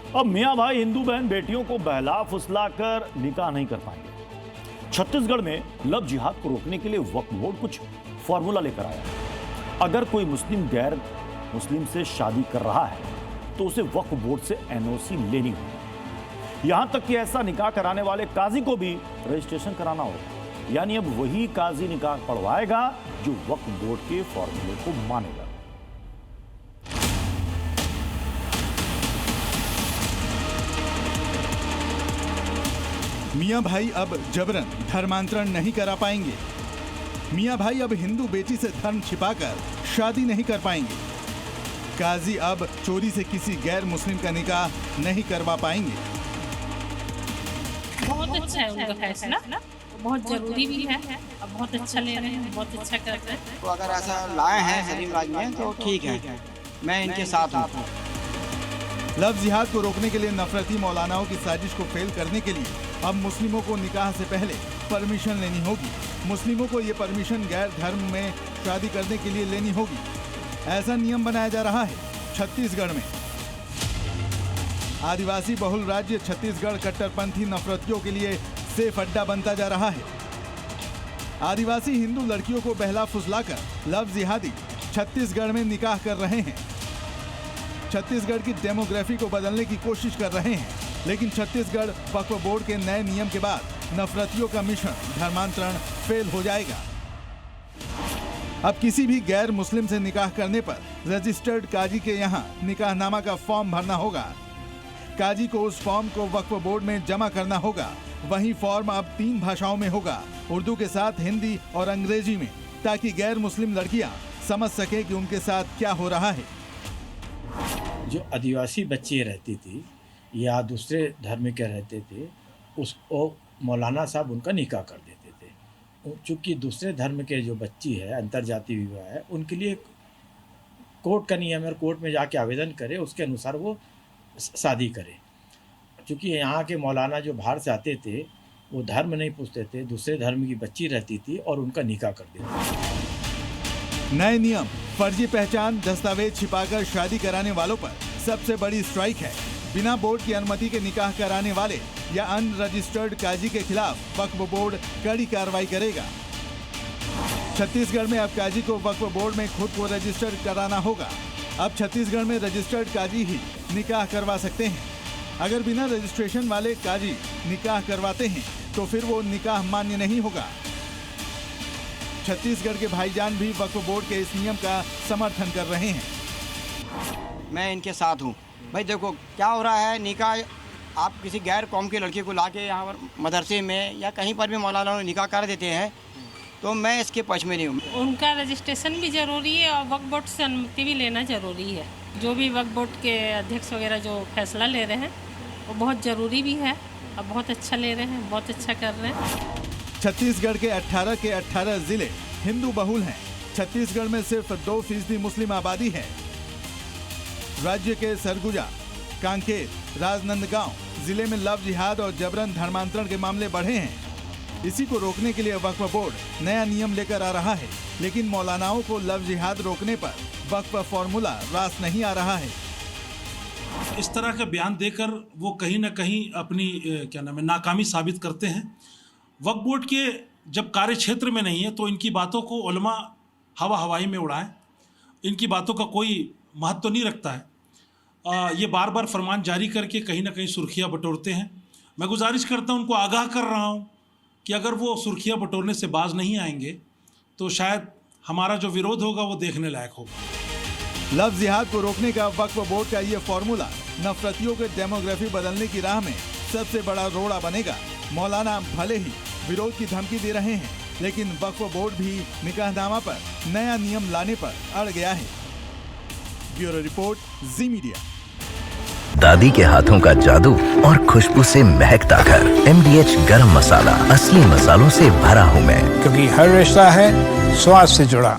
अब मियां भाई हिंदू बहन बेटियों को बहला फुसला कर निकाह नहीं कर पाएंगे। छत्तीसगढ़ में लव जिहाद को रोकने के लिए वक्फ बोर्ड कुछ फॉर्मूला लेकर आया है। अगर कोई मुस्लिम गैर मुस्लिम से शादी कर रहा है तो उसे वक्फ बोर्ड से एनओसी लेनी होगी। यहां तक कि ऐसा निकाह कराने वाले काजी को भी रजिस्ट्रेशन कराना होगा। यानी अब वही काजी निकाह पढ़वाएगा जो वक्फ बोर्ड के फॉर्मूले को मानेगा। मियां भाई अब जबरन धर्मांतरण नहीं करा पाएंगे। मियां भाई अब हिंदू बेटी से धर्म छिपाकर शादी नहीं कर पाएंगे। काजी अब चोरी से किसी गैर मुस्लिम का निकाह नहीं करवा पाएंगे। बहुत अच्छा है उनका फैसला, बहुत जरूरी भी है। अब बहुत अच्छा ले रहे हैं, बहुत अच्छा कर रहे हैं। तो अगर ऐसा लाए हैं सलीम राज में तो ठीक है, मैं इनके साथ हूँ। लव जिहाद को रोकने के लिए नफरती मौलानाओं की साजिश को फेल करने के लिए अब मुस्लिमों को निकाह से पहले परमिशन लेनी होगी। मुस्लिमों को ये परमिशन गैर धर्म में शादी करने के लिए लेनी होगी। ऐसा नियम बनाया जा रहा है छत्तीसगढ़ में। आदिवासी बहुल राज्य छत्तीसगढ़ कट्टरपंथी नफरतियों के लिए सेफ अड्डा बनता जा रहा है। आदिवासी हिंदू लड़कियों को बहला फुसलाकर लव जिहादी छत्तीसगढ़ में निकाह कर रहे हैं। छत्तीसगढ़ की डेमोग्राफी को बदलने की कोशिश कर रहे हैं, लेकिन छत्तीसगढ़ वक्फ बोर्ड के नए नियम के बाद नफरतियों का मिशन धर्मांतरण फेल हो जाएगा। अब किसी भी गैर मुस्लिम से निकाह करने पर रजिस्टर्ड काजी के यहाँ निकाहनामा का फॉर्म भरना होगा। काजी को उस फॉर्म को वक्फ बोर्ड में जमा करना होगा। वही फॉर्म अब 3 भाषाओं में होगा, उर्दू के साथ हिंदी और अंग्रेजी में, ताकि गैर मुस्लिम लड़कियां समझ सके कि उनके साथ क्या हो रहा है। जो आदिवासी बच्ची रहती थी या दूसरे धर्म के रहते थे, उसको मौलाना साहब उनका निकाह कर देते थे। चूँकि दूसरे धर्म के जो बच्ची है, अंतर्जातीय विवाह है, उनके लिए कोर्ट का नियम है, कोर्ट में जाके आवेदन करे, उसके अनुसार वो शादी करे। चूँकि यहाँ के मौलाना जो बाहर से आते थे वो धर्म नहीं पूछते थे, दूसरे धर्म की बच्ची रहती थी और उनका निकाह कर देते थे। नए नियम फर्जी पहचान दस्तावेज छिपाकर शादी कराने वालों पर सबसे बड़ी स्ट्राइक है। बिना बोर्ड की अनुमति के निकाह कराने वाले या अनरजिस्टर्ड काजी के खिलाफ वक्फ बोर्ड कड़ी कार्रवाई करेगा। छत्तीसगढ़ में अब काजी को वक्फ बोर्ड में खुद को रजिस्टर कराना होगा। अब छत्तीसगढ़ में रजिस्टर्ड काजी ही निकाह करवा सकते हैं। अगर बिना रजिस्ट्रेशन वाले काजी निकाह करवाते हैं तो फिर वो निकाह मान्य नहीं होगा। छत्तीसगढ़ के भाईजान भी वक्फ बोर्ड के इस नियम का समर्थन कर रहे हैं। मैं इनके साथ हूँ। भाई देखो क्या हो रहा है, निकाह आप किसी गैर कौम की लड़की को लाके यहाँ पर मदरसे में या कहीं पर भी मौलाना निकाह कर देते हैं, तो मैं इसके पक्ष में नहीं हूँ। उनका रजिस्ट्रेशन भी जरूरी है और वक्फ बोर्ड से अनुमति भी लेना जरूरी है। जो भी वक्फ बोर्ड के अध्यक्ष वगैरह जो फैसला ले रहे हैं वो बहुत ज़रूरी भी है और बहुत अच्छा ले रहे हैं, बहुत अच्छा कर रहे हैं। छत्तीसगढ़ के 18 जिले हिंदू बहुल हैं। छत्तीसगढ़ में सिर्फ 2% मुस्लिम आबादी है। राज्य के सरगुजा, कांकेर, राजनांदगांव जिले में लव जिहाद और जबरन धर्मांतरण के मामले बढ़े हैं। इसी को रोकने के लिए वक्फ बोर्ड नया नियम लेकर आ रहा है, लेकिन मौलानाओं को लव जिहाद रोकने पर वक्फ फॉर्मूला रास नहीं आ रहा है। इस तरह का बयान देकर वो कहीं ना कहीं अपनी नाकामी साबित करते हैं। वक्फ बोर्ड के जब कार्य क्षेत्र में नहीं है तो इनकी बातों को उलमा हवाई में उड़ाएं। इनकी बातों का कोई महत्व तो नहीं रखता है। ये बार बार फरमान जारी करके कहीं ना कहीं सुर्खियाँ बटोरते हैं। मैं गुजारिश करता हूँ, उनको आगाह कर रहा हूँ कि अगर वो सुर्खियाँ बटोरने से बाज नहीं आएंगे तो शायद हमारा जो विरोध होगा वो देखने लायक होगा। लव जिहाद को रोकने का वक्फ बोर्ड का ये फॉर्मूला नफरतियों के डेमोग्राफी बदलने की राह में सबसे बड़ा रोड़ा बनेगा। मौलाना भले ही विरोध की धमकी दे रहे हैं, लेकिन वक्फ बोर्ड भी निकाहनामा पर नया नियम लाने पर अड़ गया है। ब्यूरो रिपोर्ट, जी मीडिया। दादी के हाथों का जादू और खुशबू से महकता घर। MDH गरम मसाला, असली मसालों से भरा हूँ मैं, क्योंकि हर रिश्ता है स्वाद से जुड़ा।